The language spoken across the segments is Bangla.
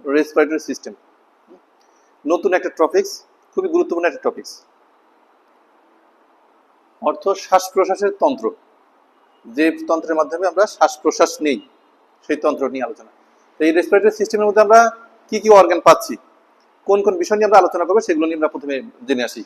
রেসপিরেটরি সিস্টেম, নতুন একটা টপিকস, খুবই গুরুত্বপূর্ণ একটা টপিকস। অর্থ শ্বাস প্রশ্বাসের তন্ত্র, যে তন্ত্রের মাধ্যমে আমরা শ্বাস প্রশ্বাস নেই সেই তন্ত্র নিয়ে আলোচনা। তো এই রেসপিরেটরি সিস্টেমের মধ্যে আমরা কি কি অর্গান পাচ্ছি, কোন কোন বিষয় নিয়ে আমরা আলোচনা করবো সেগুলো নিয়ে আমরা প্রথমে জেনে আসি।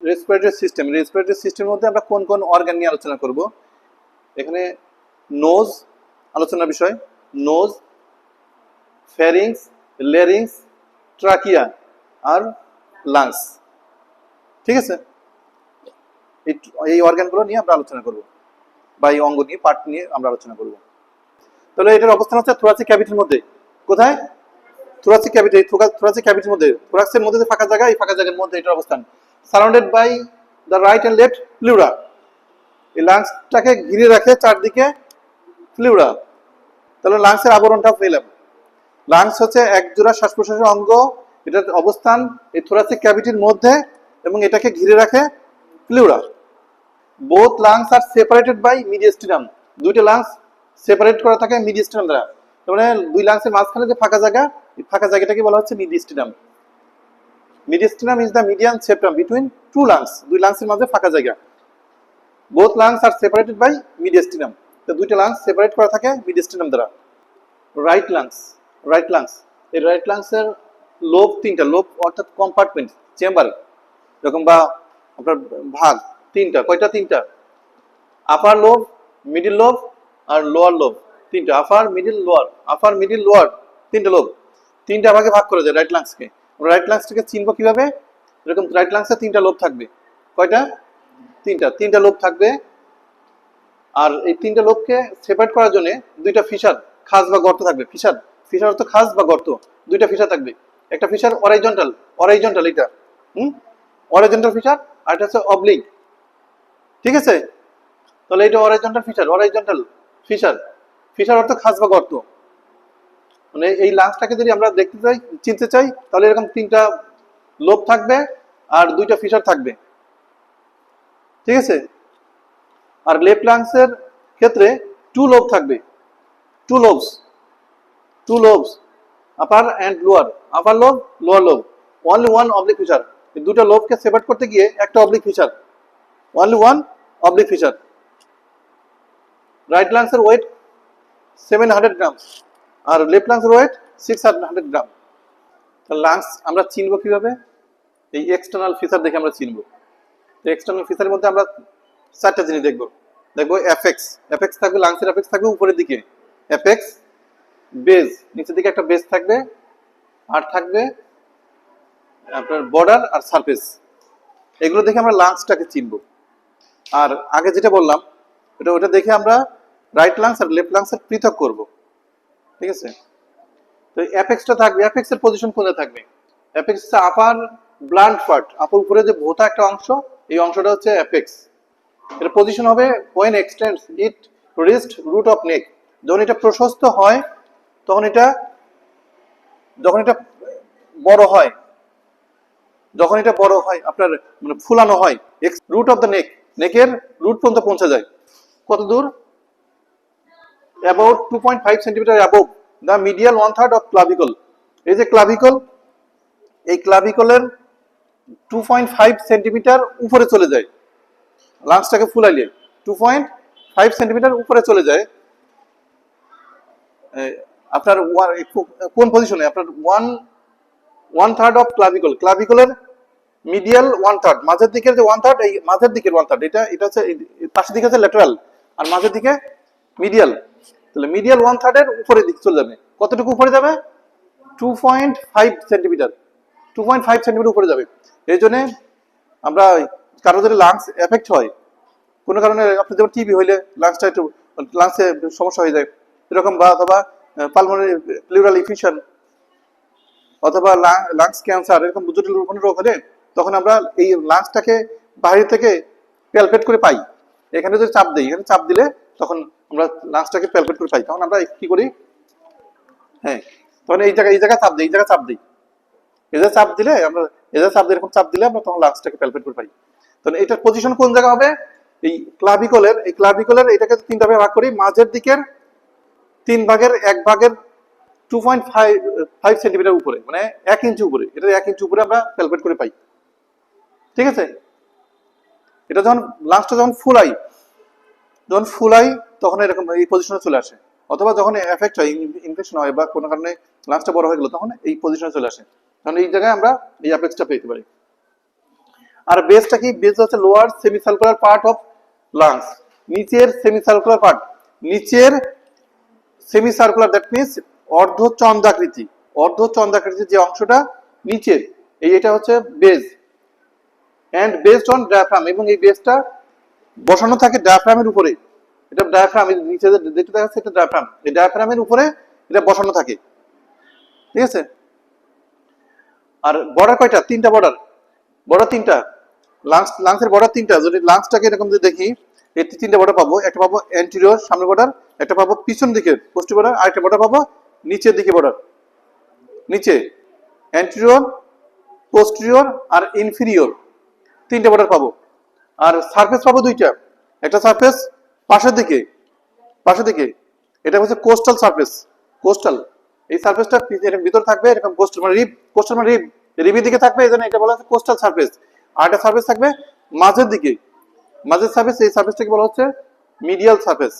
রেসপিরেটরি সিস্টেমের মধ্যে আমরা কোন কোন অর্গান নিয়ে আলোচনা করব। এখানে নোজ আলোচনার বিষয়, নোজ, ফ্যারিংস, লেরিংস, ট্রাকিয়া আর লাংস। ঠিক আছে, এই অর্গানগুলো নিয়ে আমরা আলোচনা করব, বা এই অঙ্গ নিয়ে, পার্ট নিয়ে আমরা আলোচনা করব। তাহলে এটার অবস্থান হচ্ছে থোরাসিক ক্যাভিটির মধ্যে। কোথায়? Thoracic cavity. থোরাসিক ক্যাভিটির মধ্যে, থোরাক্সের মধ্যে যে ফাঁকা জায়গা, এই ফাঁকা জায়গার মধ্যে এটার অবস্থান। Surrounded by the right and left pleura. এই লাংসটাকে ঘিরে রাখে চারদিকে প্লিউরা। তাহলে লাংসের আবরণটা পেলাম। লাংস হচ্ছে এক জোড়া শ্বাস প্রশ্বাসের অঙ্গ, এটার অবস্থান এই থোরাসিক ক্যাভিটির মধ্যে এবং এটাকে ঘিরে রাখে প্লিউরা। বোথ লাংস আর সেপারেটেড বাই মিডিয়াস্টিনাম। দুইটা লাংস সেপারেট করা থাকে মিডিয়াস্টিনাম দ্বারা। তার মানে দুই লাংসের মাঝখানে যে ফাঁকা জায়গা, এই ফাঁকা জায়গাটাকে বলা হচ্ছে mediastinum. Mediastinum is the median septum between two lungs. দুই লাংসের মাঝে ফাঁকা জায়গা। বোথ লাংস আর সেপারেটেড বাই মিডিয়াস্টিনাম। তো দুইটা লাংস সেপারেট করা থাকে মিডিয়াস্টিনাম দ্বারা। রাইট লাংস, রাইট লাংস, এই রাইট লাংসের লোব তিনটা, লোব অর্থাৎ কম্পার্টমেন্ট, চেম্বার এরকম, বা আপনার ভাগ তিনটা। কয়টা? তিনটা। আপার লোব, মিডিল লোব আর লোয়ার লোব। তিনটা, upper middle lower, upper middle lower, তিনটা লোব। তিনটা ভাগে ভাগ করে যায় রাইট লাংসকে। রাইট লাংসটাকে চিনবো কিভাবে? এরকম রাইট লাংসে তিনটা লোব থাকবে। কয়টা? তিনটা। তিনটা লোব থাকবে। আর এই তিনটা লোবকে সেপারেট করার জন্য দুইটা ফিশার, খাস বা গর্ত থাকবে। ফিশার, ফিশার অর্থ খাস বা গর্ত। দুইটা ফিশার থাকবে। একটা ফিশার অরাইজন্টাল, অরাইজন্টাল এটা, অরাইজন্টাল ফিশার, আর এটা হচ্ছে অবলিক। ঠিক আছে, তাহলে এটা অরাইজন্টাল ফিশার, অরাইজন্টাল ফিশার। ফিশার অর্থ খাস বা গর্ত। মানে এই লাংসটাকে যদি আমরা দেখতে চাই, চিনতে চাই, তাহলে এরকম তিনটা লোব থাকবে আর দুইটা ফিশার থাকবে। ঠিক আছে, আর লেফট লাংসের ক্ষেত্রে টু লোব থাকবে, two lobes, two lobes, upper and lower, upper lobe, lower lobe. Only one oblique fissure. এই দুটো লোবকে সেপারেট করতে গিয়ে একটা oblique fissure, only one oblique fissure. Right লাংসের ওয়েট 700 গ্রাম আর লেফট লাংসের ওয়েট 600 গ্রাম। লাংস আমরা চিনবো কিভাবে? এই এক্সটার্নাল ফিচার দেখে আমরা চিনবো। এক্সটার্নাল ফিচারের মধ্যে আমরা চারটা জিনিস দেখবো। দেখবো অ্যাপেক্স, অ্যাপেক্স থাকবে, লাংসের অ্যাপেক্স থাকবে উপরের দিকে, অ্যাপেক্স। বেজ, নিচের দিকে একটা বেজ থাকবে, আর থাকবে আপনার বর্ডার আর সারফেস। এগুলো দেখে আমরা লাংসটাকে চিনবো। আর আগে যেটা বললাম, ওটা দেখে আমরা রাইট লাংস আর লেফট লাংসের পৃথক করব। ঠিক আছে, তো অ্যাপেক্সটা থাকবে। অ্যাপেক্সের পজিশন কোথায় থাকবে? অ্যাপেক্স হচ্ছে আপার ব্লান্ট পার্ট, আপার উপরে যে ভোঁতা একটা অংশ, এই অংশটা হচ্ছে অ্যাপেক্স। এর পজিশন হবে when extends it wrist root of neck। যখন এটা প্রশস্ত হয়, তখন এটা, যখন এটা বড় হয়, যখন এটা বড় হয়, আপনার মানে ফুলানো হয়, রুট অফ দ্য নেক, নেকের রুট পর্যন্ত পৌঁছে যায়। কত দূর? About 2.5 centimetre above the medial 1/3 of clavicle. এই যে ক্লাভিকল, এই ক্লাভিকলের 2.5 সেন্টিমিটার উপরে চলে যায়, লাংসটাকে ফুলাইলে 2.5 সেন্টিমিটার উপরে চলে যায়। আপনার কোন পজিশনে? আপনার 1/3 অফ ক্লাভিকল, ক্লাভিকলের মিডিয়াল 1/3, মাঝের দিকের যে 1/3, এই মাঝের দিকের 1/3, এটা হচ্ছে পাশের দিকে হচ্ছে ল্যাটারাল, আর মাঝের দিকে মিডিয়াল। তাহলে মিডিয়াল 1/3 এর উপরে দিকে চলে যাবে। কতটুকু উপরে যাবে? 2.5 সেন্টিমিটার, 2.5 সেন্টিমিটার উপরে যাবে। এই জন্য আমরা কারো যদি লাংস এফেক্ট হয় কোনো কারণে, আপনি যেমন টিবি হইলে লাংসটা একটু, লাংসে সমস্যা হয়ে যায় এরকম, বা অথবা পালমোনারি প্লিউরাল ইফিউশন অথবা লাংস ক্যান্সার, এরকম জটিল কোনো রোগ হলে তখন আমরা এই লাংসটাকে বাইরে থেকে প্যালপেট করে পাই। এখানে যদি চাপ দিই, এখানে চাপ দিলে তখন আমরা লাংসটাকে প্যালপেট করে পাই। তখন আমরা কি করি? হ্যাঁ, তখন এই জায়গায় চাপ দিই, এই জায়গায় চাপ দিই, এই জায়গায় চাপ দিলে আমরা, এই জায়গায় চাপ দিয়ে এরকম চাপ দিলে আমরা তখন লাংসটাকে প্যালপেট করে পাই। তখন এটার পজিশন কোন জায়গা হবে? এই ক্লাভিকলের এটাকে 3 ভাগে ভাগ করি। মাঝের দিকের 3 ভাগের 1 ভাগের 2.5 সেন্টিমিটার উপরে, মানে 1 ইঞ্চি উপরে, এটা 1 ইঞ্চি উপরে আমরা প্যালপেট করে পাই। ঠিক আছে? এটা যখন লাংসটা যখন ফুলাই তখন এরকম এই পজিশনে চলে আসে, অথবা যখন এফেক্ট হয়, ইনফেকশন হয় বা কোনো কারণে লাংসটা বড় হয়ে গেল, তখন এই পজিশনে চলে আসে। তখন এই জায়গায় আমরা এই অ্যাপেক্সটা পেতে পারি। আর বেসটা কি? বেস হচ্ছে লোয়ার সেমিসার্কুলার পার্ট অফ লাংস, নিচের সেমিসার্কুলার পার্ট, নিচের সেমিসার্কুলার, দ্যাট মিন্স অর্ধচন্দ্রাকৃতি, অর্ধচন্দ্রাকৃতির যে অংশটা নিচের, এটা হচ্ছে base. And based on diaphragm, এবং এই বেসটা বসানো থাকে ডায়াফ্রামের উপরে। এটা ডায়াফ্রাম, নিচে যেটা দেখা যাচ্ছে এটা ডায়াফ্রাম, এই ডায়াফ্রামের উপরে এটা বসানো থাকে। ঠিক আছে? আর বর্ডার কয়টা? 3টা বর্ডার, বর্ডার 3টা। লাংসের বর্ডার 3টা। যদি লাংসটাকে এরকম যদি দেখি, এই 3টা বর্ডার পাবো। একটা পাবো অ্যান্টেরিয়র সামনের বর্ডার, একটা পাবো পিছন দিকের পোস্টিভ বর্ডার, আর একটা বর্ডার পাবো নিচের দিকে বর্ডার। নিচে অ্যান্টেরিয়র, পোস্টেরিয়র আর ইনফিরিয়র, 3টা বর্ডার পাবো। আর সারফেস পাবো 2টা। একটা সারফেস পাশের দিকে, এটা হচ্ছে কোস্টাল সারফেস, কোস্টাল। এই সারফেসটা ভিতর থাকবে এরকম, কোস্টাল মানে রিব, কোস্টাল মানে রিবের দিকে থাকবে, এজন্য এটা বলা হচ্ছে কোস্টাল সারফেস। আর একটা সারফেস থাকবে মাঝের দিকে, মাঝের সারফেস, এই সারফেসটাকে বলা হচ্ছে মিডিয়াল সারফেস।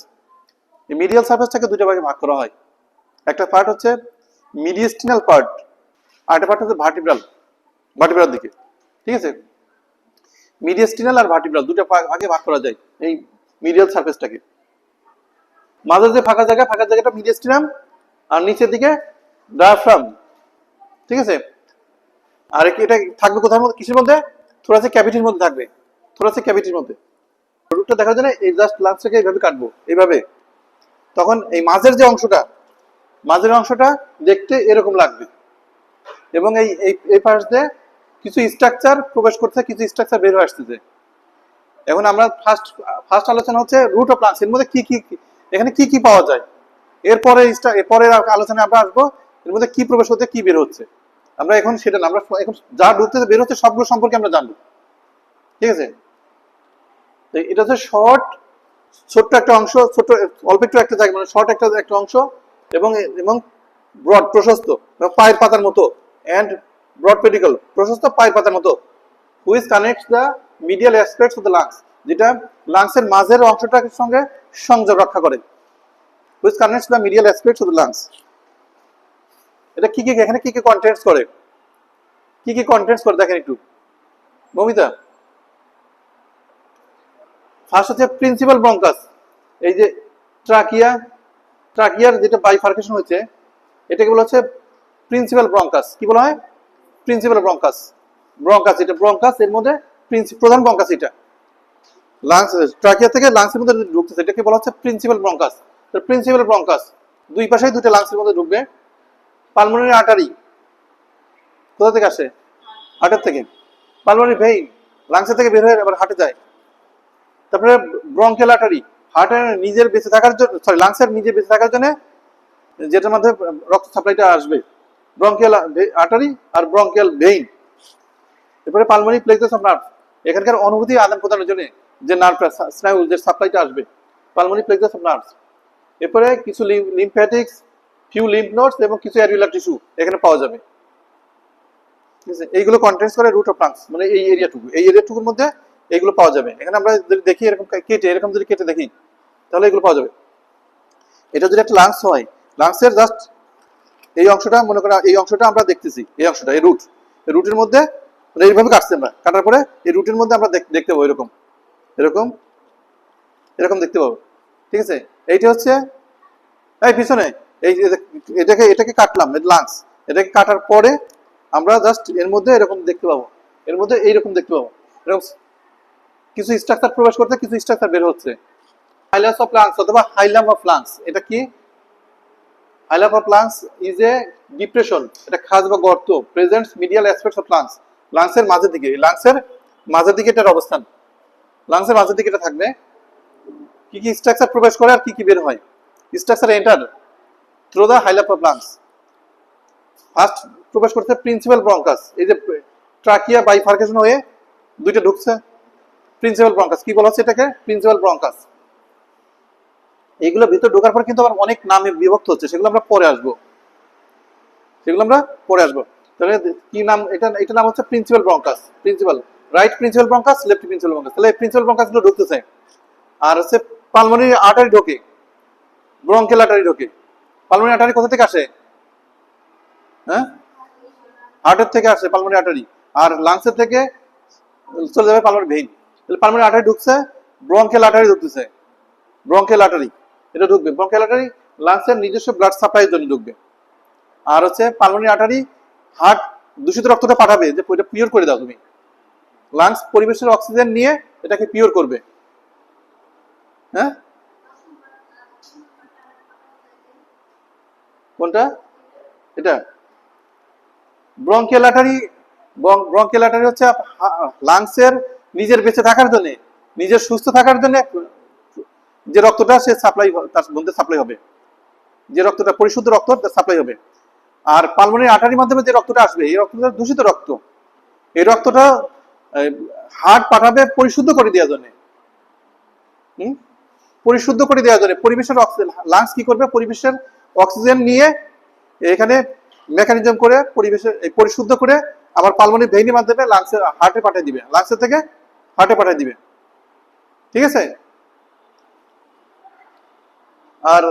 এই মিডিয়াল সারফেসটাকে 2টা ভাগে ভাগ করা হয়। একটা পার্ট হচ্ছে মিডিয়েস্টিনাল পার্ট, আর একটা পার্ট হচ্ছে ভার্টিব্রাল দিকে। ঠিক আছে? মিডিয়েস্টিনাল আর ভার্টিব্রাল 2টা ভাগে ভাগ করা যায় এই মিডিয়াল সারফেসটাকে। মাঝের যে ফাঁকা জায়গাটা মিডিয়েস্টিনাম, আর নিচের দিকে ডায়াফ্রাম। ঠিক আছে? আর এটা থাকবে কোথার মধ্যে? কিসের মধ্যে? থোরাসিক ক্যাভিটির মধ্যে থাকবে, থোরাসিক ক্যাভিটির মধ্যে। রুটটা দেখার জন্য এই জাস্ট লাংসটাকে এইভাবে কাটবো, এইভাবে। তখন এই মাঝের অংশটা দেখতে এরকম লাগবে, এবং এই পাশ দিয়ে কিছু স্ট্রাকচার প্রবেশ করছে, কিছু স্ট্রাকচার বের হয়ে আসতেছে। এখন আমরা ফার্স্ট আলোচনা হচ্ছে রুট অফ লাংস, এর মধ্যে এখানে কি পাওয়া যায়। এরপরে আলোচনায় আমরা আসবো এর মধ্যে কি প্রবেশ হচ্ছে, কি বের হচ্ছে। আমরা এখন সেটা না, আমরা এখন যা ঢুকতেছে বের হচ্ছে সবগুলো সম্পর্কে আমরা জানবো। ঠিক আছে? এটা হচ্ছে ছোট্ট একটা অংশ, অল্প একটু একটা জায়গা, মানে শর্ট একটা অংশ, এবং ব্রড, প্রশস্ত, পায়ের পাতার মতো, এন্ড ব্রড পেডিকল, প্রশস্ত পায়ের পাতার মতো, which connects the medial aspects of the lungs, যেটা লাংসের মাঝের অংশটার সঙ্গে সংযোগ রক্ষা করে। Which connects the medial aspects of the lungs. এটা এখানে কি কন্টেন্টস করে, দেখেন একটু মমিতা। ফার্স্ট হচ্ছে প্রিন্সিপাল ব্রঙ্কাস। এই যে ট্রাকিয়ার যেটা বাইফার্কেশন হচ্ছে, এটাকে বলা হচ্ছে প্রিন্সিপাল ব্রঙ্কাস। কি বলা হয়? Principal bronchus. এটা ব্রঙ্কাস, এর মধ্যে প্রধান ব্রঙ্কাস, এটা লাংস, ট্রাকিয়া থেকে লাংসের মধ্যে ঢুকতেছে, এটাকে বলা হচ্ছে প্রিন্সিপাল ব্রঙ্কাস। প্রিন্সিপাল ব্রঙ্কাস দুই পাশেই 2টা লাংসের মধ্যে ঢুকবে। পালমোনারি আর্টারি কোথা থেকে আসে? হার্টের থেকে। পালমোনারি ভেইন লাংসের থেকে বের হয়ে আবার হার্টে যায়। তারপরে ব্রঙ্কিয়াল আর্টারি, হার্টের নিজের বেঁচে থাকার জন্য, লাংসের নিজে বেঁচে থাকার জন্য যেটার মধ্যে রক্ত সাপ্লাইটা আসবে, ব্রঙ্কিয়াল আর্টারি আর ব্রঙ্কিয়াল ভেইন। এরপরে পালমোনারি প্লেক্সাস অফ নার্ভ, এখানকার অনুভূতি আদান প্রদানের জন্য যে নার্ভ স্নায়ু যে সাপ্লাইটা আসবে, পালমোনারি প্লেক্সাস অফ নার্ভস। এরপরে কিছু লিম্ফ্যাটিক্স, ফিউ লিম্ফ নোডস এবং কিছু অ্যারিউলার টিস্যু এখানে পাওয়া যাবে। ঠিক আছে, এইগুলো কন্টেন্টস করে রুট অফ লাংস, মানে এই এরিয়াটুকুর মধ্যে এইগুলো পাওয়া যাবে। এখানে আমরা যদি দেখি এরকম কেটে দেখি তাহলে এগুলো পাওয়া যাবে। এটা যদি একটা লাংস হয়, লাংসের জাস্ট এই অংশটা মনে করা, এই অংশটা আমরা দেখতেছি, এই অংশটা এই রুটের মধ্যে মানে এইভাবে কাটছি আমরা, কাটার পরে এই রুটের মধ্যে আমরা দেখতে পাবো এরকম এরকম এরকম দেখতে পাবো। ঠিক আছে, এইটা হচ্ছে এই পিছনে এই এটাকে কাটলাম, লাংস। এটাকে কাটার পরে আমরা জাস্ট এর মধ্যে এরকম দেখতে পাবো, এর মধ্যে এইরকম দেখতে পাবো, এরকম কিছু স্ট্রাকচার প্রবেশ করতে, কিছু স্ট্রাকচার বের হচ্ছে। হাইলাস অফ লাংস অথবা হাইলাম অফ লাংস, এটা কি? Hilum of lungs is a depression, এটা খাঁজ বা গর্ত, presents medial aspects of lungs, লাংসের মাঝের দিকে, লাংসের মাঝের দিকে এটার অবস্থান, লাংসের মাঝের দিকে এটা থাকবে। কি কি স্ট্রাকচার প্রবেশ করে আর কি কি বের হয়? Structure enter through the haulm of lungs. First প্রবেশ করছে প্রিন্সিপাল ব্রঙ্কাস, এই যে ট্রাকিয়া বাইফার্কেশন হয়ে দুইটা ঢুকছে, প্রিন্সিপাল ব্রঙ্কাস। কি বলা হচ্ছে এটাকে? Principal bronchus. এইগুলো ভিতর ঢোকার পর কিন্তু আবার অনেক নামে বিভক্ত হচ্ছে, সেগুলো আমরা পরে আসবো। তাহলে কি নাম? এটা নাম হচ্ছে principal bronchus, principal right principal bronchus, left principal bronchus. তাহলে প্রিন্সিপাল ব্রঙ্কাস গুলো ঢুকতেছে, আর হচ্ছে পালমোনারি আর্টারি ঢোকে, ব্রঙ্কেল আর্টারি ঢোকে। পালমোনারি আর্টারি কোথা থেকে আসে? হ্যাঁ, হার্টের থেকে আসে পালমোনারি আর্টারি, আর লাংসের থেকে চলে যাবে পালমোনারি ভেইন। তাহলে পালমোনারি আর্টারি ঢুকছে, ব্রঙ্কেল আর্টারি ঢুকতেছে, ব্রঙ্কেল আর্টারি এটা ঢুকবে। ব্রঙ্কেল আর্টারি লাংসের নিজস্ব ব্লাড সাপ্লাইয়ের জন্য ঢুকবে। আর হচ্ছে পালমোনারি আর্টারি হার্ট দূষিত রক্তটা পাঠাবে, যে এটা পিওর করে দাও তুমি। লাংস পরিবেশের অক্সিজেন নিয়ে এটাকে পিওর করবে। হ্যাঁ, কোনটা? এটা ব্রঙ্কিয়াল আর্টারি। ব্রঙ্কিয়াল আর্টারি হচ্ছে লাংসের নিজের বেঁচে থাকার জন্য, নিজের সুস্থ থাকার জন্য যে রক্তটা সে সাপ্লাই, তার মধ্যে সাপ্লাই হবে, যে রক্তটা পরিশুদ্ধ রক্ত সাপ্লাই হবে। আর পালমোনারি আর্টারির মাধ্যমে যে রক্তটা আসবে, এই রক্তটা দূষিত রক্ত, এই রক্তটা হার্ট পাঠাবে পরিশুদ্ধ করে দেওয়ার জন্য। পরিশুদ্ধ করে দেওয়ার জন্য পরিবেশের অক্সিজেন, লাংস কি করবে? পরিবেশের অক্সিজেন নিয়ে এখানে মেকানিজম করে পরিবেশের পরিশুদ্ধ করে আবার পালমোনারি ভেইনের মাধ্যমে লাংসের হার্টে পাঠিয়ে দিবে, লাংসের থেকে হার্টে পাঠিয়ে দিবে। ঠিক আছে, আর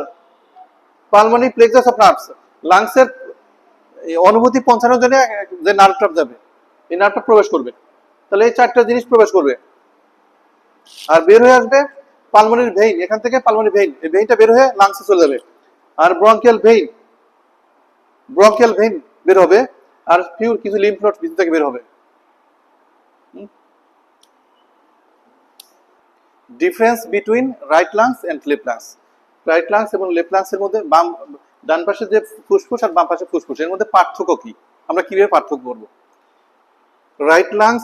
পালমোনারি প্লেক্সাস অফ নার্ভস, লাংসের অনুভূতি পৌঁছানোর জন্য যে নার্ভটা যাবে, এই নার্ভটা প্রবেশ করবে। তাহলে এই চারটা জিনিস প্রবেশ করবে, আর বের হয়ে আসবে পালমোনারি ভেইন। এখান থেকে পালমোনারি ভেইন, এই ভেইনটা বের হয়ে লাংসে চলে যাবে। আর ব্রঙ্কিয়াল ভেইন বের হবে, আর ফিউ কিছু লিম্ফ নোড ভিতর থেকে বের হবে। Difference between right lungs and left lungs. Right lungs এবং লেফট লাংসের মধ্যে ডান পাশে যে ফুসফুস আর বাম পাশে ফুসফুস, এর মধ্যে পার্থক্য কি? আমরা কিভাবে পার্থক্য করব? রাইট লাংস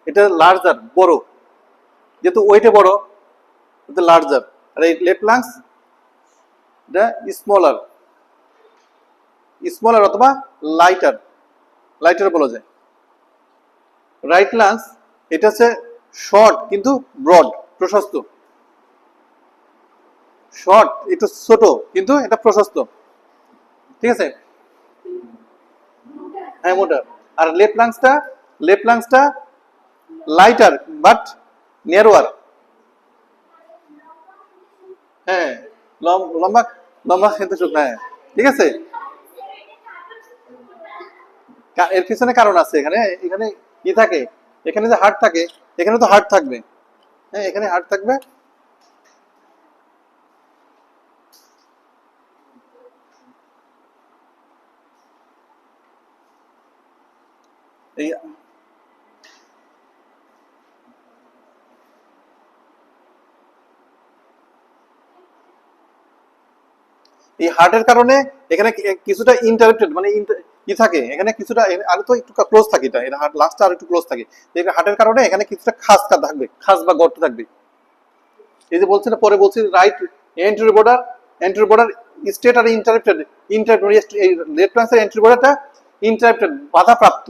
এটা লার্জার, বড়, যেহেতু ওয়েটে বড়, এটা লার্জার। আর এই লেফট লাংস এটা স্মলার অথবা লাইটার বলা যায়। রাইট লাংস এটা হচ্ছে শর্ট কিন্তু ব্রড, প্রশস্ত। শর্ট একটু ছোট কিন্তু এটা প্রশস্ত। ঠিক আছে, হ্যাঁ মোটা। আর লেফট লাংসটা লাইটার বাট নেরোয়ার। হ্যাঁ, লম্বা কিন্তু শুকনা। হ্যাঁ, ঠিক আছে। এর পিছনে কারণ আছে, এখানে কি থাকে? এখানে যে হার্ট থাকে, এখানে তো হার্ট থাকবে। হ্যাঁ, এখানে হার্ট থাকবে। এই হার্টের কারণে এখানে কিছুটা ইন্টারাপ্টেড, মানে কি থাকে এখানে কিছুটা, আর তো একটু ক্লোজ থাকে, এটা হার্ট লাস্টটা আর একটু ক্লোজ থাকে। হার্টের কারণে এখানে কিছুটা খাস থাকবে, খাস বা গর্ত থাকবে। এই যে বলছি না, পরে বলছি রাইট এন্ট্রি বর্ডার স্টেট আর ইন্টারাপ্টেড। এই লেফট লাংসের এন্ট্রি বর্ডারটা ইন্টারাপ্টেড, বাধাপ্রাপ্ত।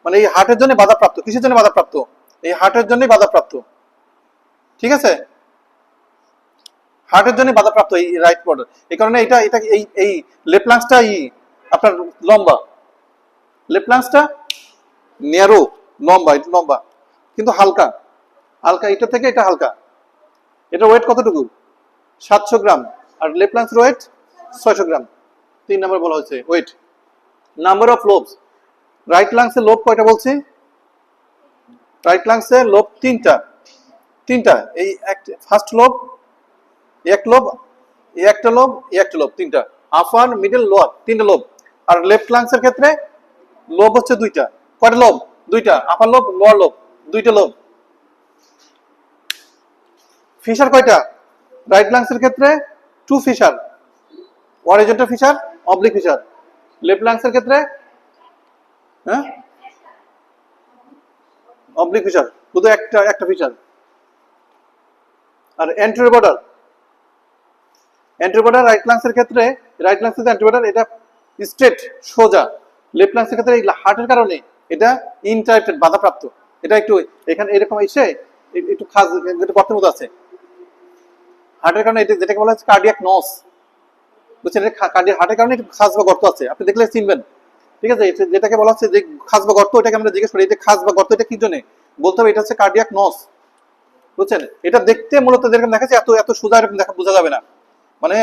মানে এই হার্টের জন্য বাধাপ্রাপ্ত। কিসের জন্য বাধাপ্রাপ্ত? এই হার্টের জন্যই বাধাপ্রাপ্ত। ঠিক আছে, হার্টের জন্য বাধাপ্রাপ্ত এই রাইট বর্ডার। এই কারণে এটা এটা এই লেফট লাংসটা আপনার লম্বা, লেফট লাংসটা ন্যারো, লম্বা, এটা লম্বা কিন্তু হালকা, হালকা এটা থেকে এটা হালকা। এটা ওয়েট কতটুকু? 700 গ্রাম। আর লেফট লাংসের ওয়েট 600 গ্রাম। 3 নম্বর বলা হয়েছে weight. Number of lobes, right লাংসের লোব কয়টা বলছি? রাইট লাংসের লোব তিনটা। এই ফার্স্ট লোব, এক লোব, একটা লোব, একটা লোব, তিনটা। আপার, মিডল, লোয়ার, তিনটা লোব। আর লেফট লাংসের ক্ষেত্রে লোব হচ্ছে দুইটা। কয়টা লোব? দুইটা। আপার লোব, লোয়ার লোব, দুইটা লোব। ফিশার কয়টা? রাইট লাংসের ক্ষেত্রে 2 fissure, horizontal fissure, oblique fissure. Left লাংসের ক্ষেত্রে হ্যাঁ অবলিক ফিশার, শুধু একটা ফিশার। আর এন্ট্রি বর্ডার, রাইট লাংসের ক্ষেত্রে, রাইট লাংসের এন্ট্রি বর্ডার এটা স্ট্রেট সোজা। লেফট লাংসের ক্ষেত্রে হার্টের কারণে এটা ইনটারেক্টেড, বাধাপ্রাপ্ত। এটা একটু এখানে এরকম এসে একটু খাস, একটু গর্তের মতো আছে। হার্টের কারণে এটা যেটাকে বলা হচ্ছে কার্ডিয়াক নস, বুঝছেন? হার্টের কারণে একটু খাস বা গর্ত আছে, আপনি দেখলে চিনবেন। ঠিক আছে, যেটাকে বলা হচ্ছে যে খাস বা গর্ত, এটাকে আমরা জিজ্ঞেস করি এই যে খাস বা গর্ত এটা কি জন্য, বলতে হবে এটা হচ্ছে কার্ডিয়াক নস, বুঝছেন? এটা দেখতে মূলত যেরকম দেখাচ্ছে এত এত সোজা এরকম দেখা বোঝা যাবে না। মানে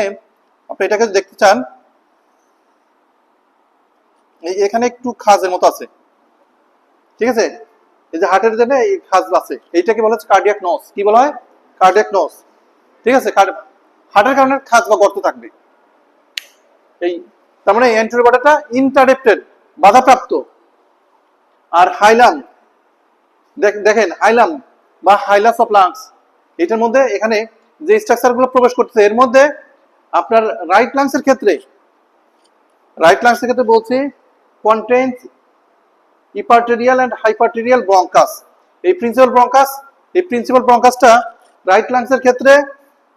আপনি এটাকে দেখতে চান, এখানে একটু খাজের মতো আছে, ঠিক আছে? এই যে হার্টের জন্য এই খাজ আছে, এইটাকে বলা হচ্ছে কার্ডিয়াক নস। কি বলা হয়? কার্ডিয়াক নস। ঠিক আছে, হার্টের কারণে খাজ বা গর্ত থাকবে। এই তার মানে এন্ট্রি বর্ডারটা ইন্টারেক্টেড, বাধাপ্রাপ্ত। আর হাইলাম, দেখেন হাইলাম বা হাইলাস অফ লাংস, এটার মধ্যে এখানে যে স্ট্রাকচার গুলো প্রবেশ করতেছে এর মধ্যে আপনার রাইট লাংসের ক্ষেত্রে, বলছি কন্টেইনস ইপারটেরিয়াল এন্ড হাইপারটেরিয়াল ব্রঙ্কাস। এই প্রিন্সিপাল ব্রঙ্কাসটা রাইট লাংসের ক্ষেত্রে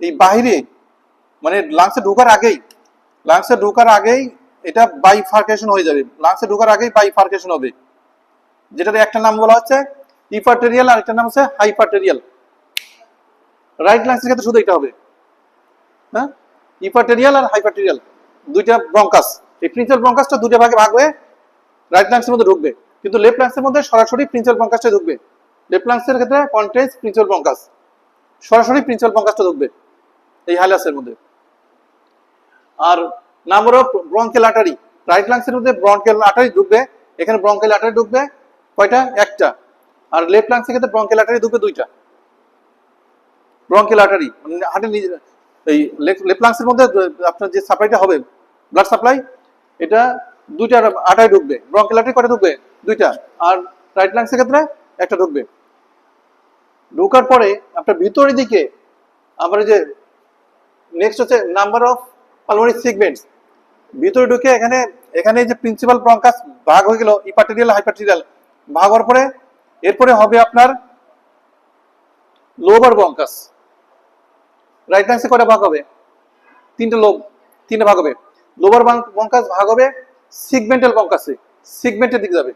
এই বাহিরে, মানে লাংসে ঢোকার আগেই এটা বাইফার্কেশন হয়ে যাবে। লাংসে ঢোকার আগেই বাইফার্কেশন হবে, যেটার একটা নাম বলা হচ্ছে ইপারটেরিয়াল আর একটা নাম হচ্ছে হাইপারটেরিয়াল। রাইট লাংসের ক্ষেত্রে শুধু এটা হবে, হ্যাঁ, ইপারটেরিয়াল আর হাইপারটেরিয়াল, দুইটা ব্রঙ্কাস। এই প্রিন্সিপাল ব্রঙ্কাসটা দুইটা ভাগে ভাগ হয়ে রাইট লাংসের মধ্যে ঢুকবে, কিন্তু লেফট লাংসের মধ্যে সরাসরি প্রিন্সিপাল ব্রঙ্কাসটা ঢুকবে। লেফট লাংসের ক্ষেত্রে কন্টেইনস প্রিন্সিপাল ব্রঙ্কাস, সরাসরি প্রিন্সিপাল ব্রঙ্কাসটা ঢুকবে এই হাইলাসের মধ্যে। আর number of bronchial artery, right লাংসের মধ্যে ব্রঙ্কিয়াল আর্টারি ঢুকবে, এখানে ব্রঙ্কিয়াল আর্টারি ঢুকবে কয়টা? একটা। আর লেফট লাংসের ক্ষেত্রে ব্রঙ্কিয়াল আর্টারি ঢুকবে দুইটা। ব্রঙ্কিয়াল আর্টারি মানে হার্টের এই লেফট লাংসের মধ্যে আপনার যে সাপ্লাইটা হবে, ব্লাড সাপ্লাই, এটা দুইটা আর্টারি ঢুকবে। ব্রঙ্কিয়াল আর্টারি কয়টা ঢুকবে? দুইটা। আর রাইট লাংসের ক্ষেত্রে একটা ঢুকবে। ঢোকার পরে আপনার ভিতরের দিকে আবার যে নেক্সট হচ্ছে নাম্বার অফ পালমোনারি সেগমেন্টস। ভিতরে ঢুকে এখানে যে প্রিন্সিপাল ব্রঙ্কাস ভাগ হয়ে গেল, ইপারটেরিয়াল হাইপারটেরিয়াল ভাগ হওয়ার পরে এরপরে হবে আপনার লোবার ব্রঙ্কাস। রাইট লাংসে কয়টা ভাগ হবে? তিনটা ভাগ হবে। লোবার ব্রঙ্কাস ভাগ হবে সিগমেন্টাল ব্রঙ্কাসে, সিগমেন্টের দিকে যাবে।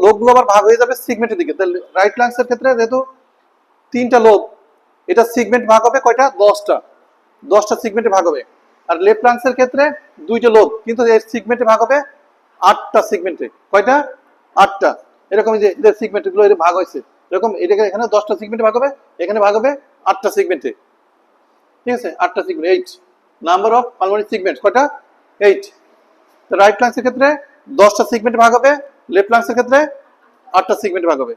লোবগুলো আবার ভাগ হয়ে যাবে সিগমেন্টের দিকে। তাহলে রাইট লাংসের ক্ষেত্রে যেহেতু তিনটা লোব, এটা সিগমেন্ট ভাগ হবে কয়টা? 10টা সিগমেন্টে ভাগ হবে। আর লেফট লাংসের ক্ষেত্রে দুইটা লোব, কিন্তু এর সিগমেন্টে ভাগ হবে 8টা সিগমেন্টে। কয়টা? 8টা। এরকম যে এদের সিগমেন্ট গুলো এর ভাগ হয়েছে, এরকম এটাকে এখানে 10টা সিগমেন্টে ভাগ হবে, এখানে ভাগ হবে 8টা সিগমেন্টে। ঠিক আছে, 8টা segment, 8 number of pulmonary segment কয়টা? 8। রাইট লাংসের ক্ষেত্রে 10টা সিগমেন্টে ভাগ হবে, লেফট লাংসের ক্ষেত্রে 8টা সিগমেন্টে ভাগ হবে।